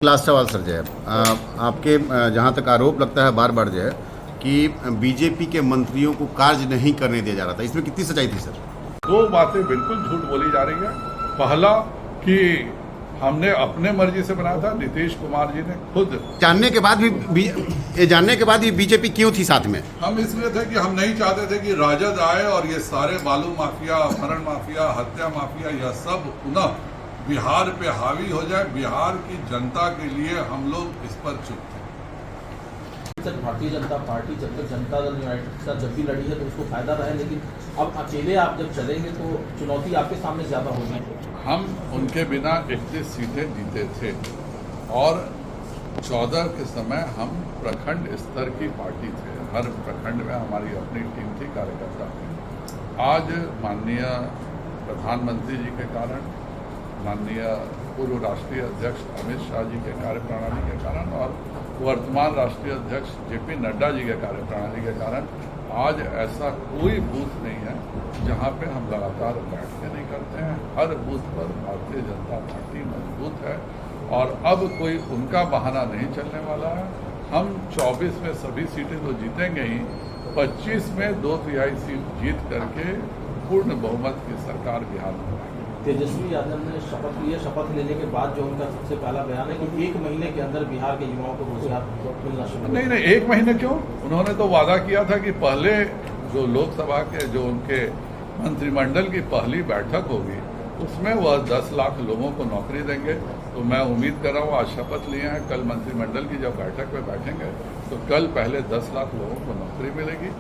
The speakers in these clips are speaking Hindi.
लास्ट सवाल सर जो है आपके जहाँ तक आरोप लगता है बार बार जो है कि बीजेपी के मंत्रियों को कार्य नहीं करने दिया जा रहा था, इसमें कितनी सच्चाई थी सर? दो बातें बिल्कुल झूठ बोली जा रही है। पहला कि हमने अपने मर्जी से बनाया था, नीतीश कुमार जी ने खुद जानने के बाद भी बीजेपी क्यों थी साथ में? हम इसलिए थे कि हम नहीं चाहते थे कि राजद आए और ये सारे बालू माफिया, अपहरण माफिया, हत्या माफिया, यह सब पुनः बिहार पे हावी हो जाए। बिहार की जनता के लिए हम लोग इस पर चुप थे। भारतीय जनता पार्टी जब तक जनता दल यूनाइटेड के साथ जब भी लड़ी है तो उसको फायदा रहा है, लेकिन अब अकेले आप जब चलेंगे तो चुनौती आपके सामने ज्यादा होगी। हम उनके बिना 31 सीटें जीते थे और 14 के समय हम प्रखंड स्तर की पार्टी थे। हर प्रखंड में हमारी अपनी टीम थी, कार्यकर्ता थे। आज माननीय प्रधानमंत्री जी के कारण, माननीय पूर्व राष्ट्रीय अध्यक्ष अमित शाह जी के कार्यप्रणाली के कारण और वर्तमान राष्ट्रीय अध्यक्ष जेपी नड्डा जी के कार्यप्रणाली के कारण आज ऐसा कोई बूथ नहीं है जहां पे हम लगातार बैठ के नहीं करते हैं। हर बूथ पर भारतीय जनता पार्टी मजबूत है और अब कोई उनका बहाना नहीं चलने वाला है। हम 24 में सभी सीटें तो जीतेंगे ही, 25 में 2/3 सीट जीत करके पूर्ण बहुमत की सरकार बिहार में बनाएंगे। तेजस्वी यादव ने शपथ ली है, शपथ लेने के बाद जो उनका सबसे पहला बयान है कि 1 महीने के अंदर बिहार के युवाओं को रोजगार मिलना शुरू। नहीं, 1 महीने क्यों? उन्होंने तो वादा किया था कि पहले जो लोकसभा के जो उनके मंत्रिमंडल की पहली बैठक होगी उसमें वह 10 लाख लोगों को नौकरी देंगे। तो मैं उम्मीद कर रहा हूँ, आज शपथ लिए हैं, कल मंत्रिमंडल की जब बैठक में बैठेंगे तो कल पहले 10 लाख लोगों को नौकरी मिलेगी।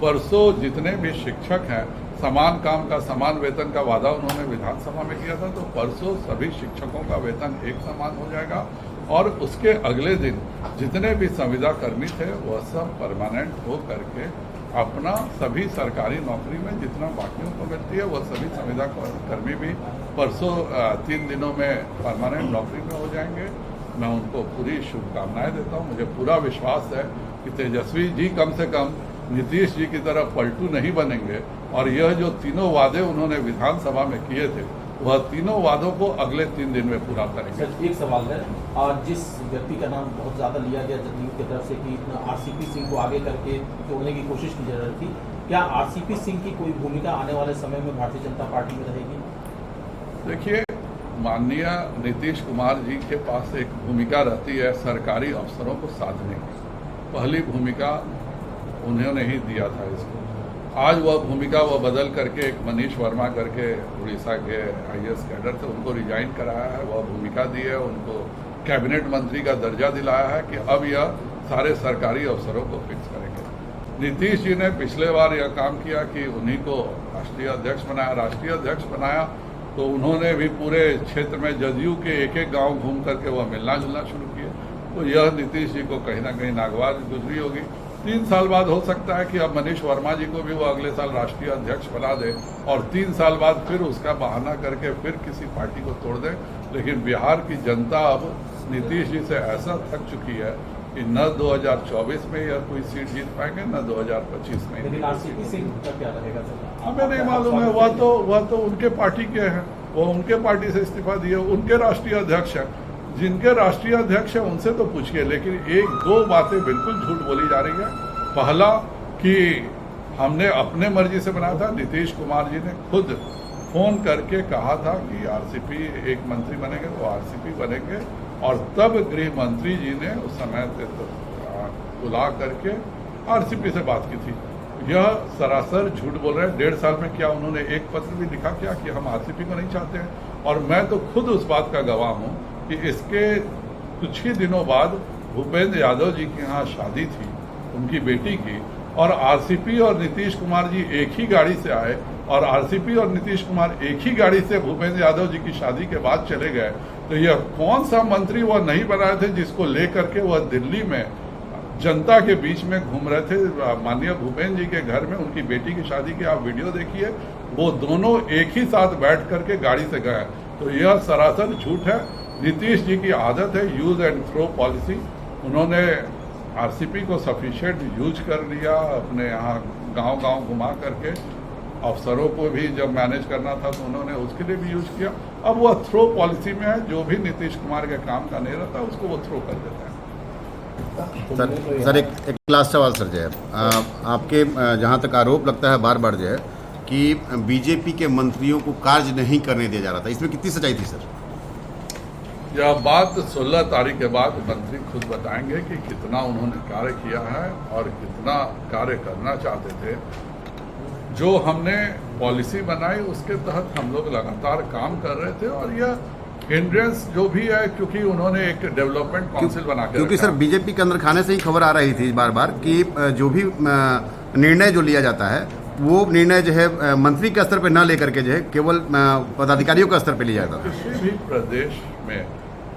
परसों जितने भी शिक्षक हैं, समान काम का समान वेतन का वादा उन्होंने विधानसभा में किया था, तो परसों सभी शिक्षकों का वेतन एक समान हो जाएगा और उसके अगले दिन जितने भी संविदा कर्मी थे वह सब परमानेंट हो करके अपना सभी सरकारी नौकरी में जितना बाकियों को मिलती है वह सभी संविदा कर्मी भी परसों 3 दिनों में परमानेंट नौकरी में हो जाएंगे। मैं उनको पूरी शुभकामनाएं देता हूं। मुझे पूरा विश्वास है कि तेजस्वी जी कम से कम नीतीश जी की तरह पलटू नहीं बनेंगे और यह जो तीनों वादे उन्होंने विधानसभा में किए थे वह तीनों वादों को अगले 3 दिन में पूरा करेंगे। सर, एक सवाल है, और जिस व्यक्ति का नाम बहुत ज़्यादा लिया गया जदयू की तरफ से कि आरसीपी सिंह को आगे करके तोड़ने की कोशिश की जा रही थी, क्या आरसीपी सिंह की कोई भूमिका आने वाले समय में भारतीय जनता पार्टी में रहेगी? देखिए, माननीय नीतीश कुमार जी के पास एक भूमिका रहती है सरकारी अफसरों को साधने की। पहली भूमिका उन्होंने ही दिया था इसको। आज वह भूमिका वह बदल करके एक मनीष वर्मा करके उड़ीसा के IAS कैडर थे, उनको रिजाइन कराया है, वह भूमिका दी है, उनको कैबिनेट मंत्री का दर्जा दिलाया है कि अब यह सारे सरकारी अफसरों को फिक्स करेंगे। नीतीश जी ने पिछले बार यह काम किया कि उन्हीं को राष्ट्रीय अध्यक्ष बनाया। राष्ट्रीय अध्यक्ष बनाया तो उन्होंने भी पूरे क्षेत्र में जदयू के एक गांव घूम करके वह मिलना जुलना शुरू किए। तो यह नीतीश जी को कहीं ना कहीं नागवार गुजरी होगी। 3 साल बाद हो सकता है कि अब मनीष वर्मा जी को भी वो अगले साल राष्ट्रीय अध्यक्ष बना दे और 3 साल बाद फिर उसका बहाना करके फिर किसी पार्टी को तोड़ दे। लेकिन बिहार की जनता अब नीतीश जी से ऐसा थक चुकी है कि न 2024 में यह कोई सीट जीत पाएंगे न 2025 में। लेकिन आरसीपी सिंह का क्या रहेगा सर? हमें नहीं मालूम है, वह तो उनके पार्टी के हैं, वो उनके पार्टी से इस्तीफा दिए, उनके राष्ट्रीय अध्यक्ष हैं। जिनके राष्ट्रीय अध्यक्ष हैं उनसे तो पूछिए। लेकिन 1-2 बातें बिल्कुल झूठ बोली जा रही है। पहला कि हमने अपने मर्जी से बनाया था, नीतीश कुमार जी ने खुद फोन करके कहा था कि आरसीपी एक मंत्री बनेंगे तो आरसीपी बनेंगे और तब गृह मंत्री जी ने उस समय बुला करके आरसीपी से बात की थी। यह सरासर झूठ बोल रहे हैं। 1.5 साल में क्या उन्होंने एक पत्र भी लिखा क्या कि हम आरसीपी को नहीं चाहते हैं? और मैं तो खुद उस बात का गवाह हूँ कि इसके कुछ ही दिनों बाद भूपेंद्र यादव जी के यहाँ शादी थी उनकी बेटी की, और आरसीपी और नीतीश कुमार जी एक ही गाड़ी से आए और आरसीपी और नीतीश कुमार एक ही गाड़ी से भूपेंद्र यादव जी की शादी के बाद चले गए। तो यह कौन सा मंत्री वह नहीं बनाए थे जिसको लेकर के वह दिल्ली में जनता के बीच में घूम रहे थे? माननीय भूपेंद्र जी के घर में उनकी बेटी की शादी की आप वीडियो देखिए, वो दोनों एक ही साथ बैठ करके गाड़ी से गए। तो यह सरासर झूठ है। नीतीश जी की आदत है यूज एंड थ्रो पॉलिसी। उन्होंने आरसीपी को सफिशिएंट यूज कर लिया अपने यहाँ गांव-गांव घुमा करके अफसरों को भी जब मैनेज करना था तो उन्होंने उसके लिए भी यूज किया। अब वह थ्रो पॉलिसी में है, जो भी नीतीश कुमार के काम का नहीं रहता उसको वो थ्रो कर देता है। सर एक लास्ट सवाल सर जो है आपके जहाँ तक आरोप लगता है बार बार जो है कि बीजेपी के मंत्रियों को कार्य नहीं करने दिया जा रहा था, इसमें कितनी सच्चाई थी सर? यह बात 16 तारीख के बाद मंत्री खुद बताएंगे कि कितना उन्होंने कार्य किया है और कितना कार्य करना चाहते थे। जो हमने पॉलिसी बनाई उसके तहत हम लोग लगातार काम कर रहे थे और यह हिंड्रेंस जो भी है, क्योंकि उन्होंने एक डेवलपमेंट काउंसिल बना के क्योंकि सर बीजेपी के अंदर खाने से ही खबर आ रही थी बार बार कि जो भी निर्णय जो लिया जाता है वो निर्णय जो है मंत्री के स्तर पर न लेकर के जो है केवल पदाधिकारियों के स्तर पर लिया जाता है। किसी भी प्रदेश में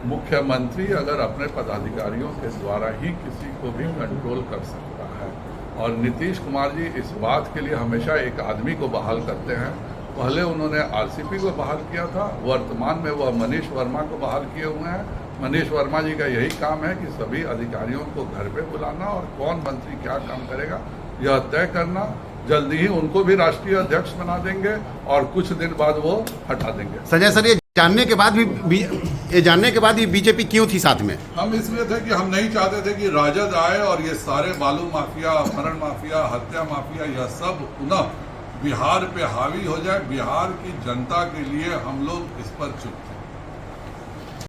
मुख्यमंत्री अगर अपने पदाधिकारियों के द्वारा ही किसी को भी कंट्रोल कर सकता है, और नीतीश कुमार जी इस बात के लिए हमेशा एक आदमी को बहाल करते हैं। पहले उन्होंने आरसीपी को बहाल किया था, वर्तमान में वह मनीष वर्मा को बहाल किए हुए हैं। मनीष वर्मा जी का यही काम है कि सभी अधिकारियों को घर पे बुलाना और कौन मंत्री क्या काम करेगा यह तय करना। जल्दी ही उनको भी राष्ट्रीय अध्यक्ष बना देंगे और कुछ दिन बाद वो हटा देंगे। संजय सर, ये जानने के बाद भी बीजेपी क्यों थी साथ में? हम इसलिए थे कि हम नहीं चाहते थे कि राजद आए और ये सारे बालू माफिया, अपहरण माफिया, हत्या माफिया, यह सब पुनः बिहार पे हावी हो जाए। बिहार की जनता के लिए हम लोग इस पर चुप थे।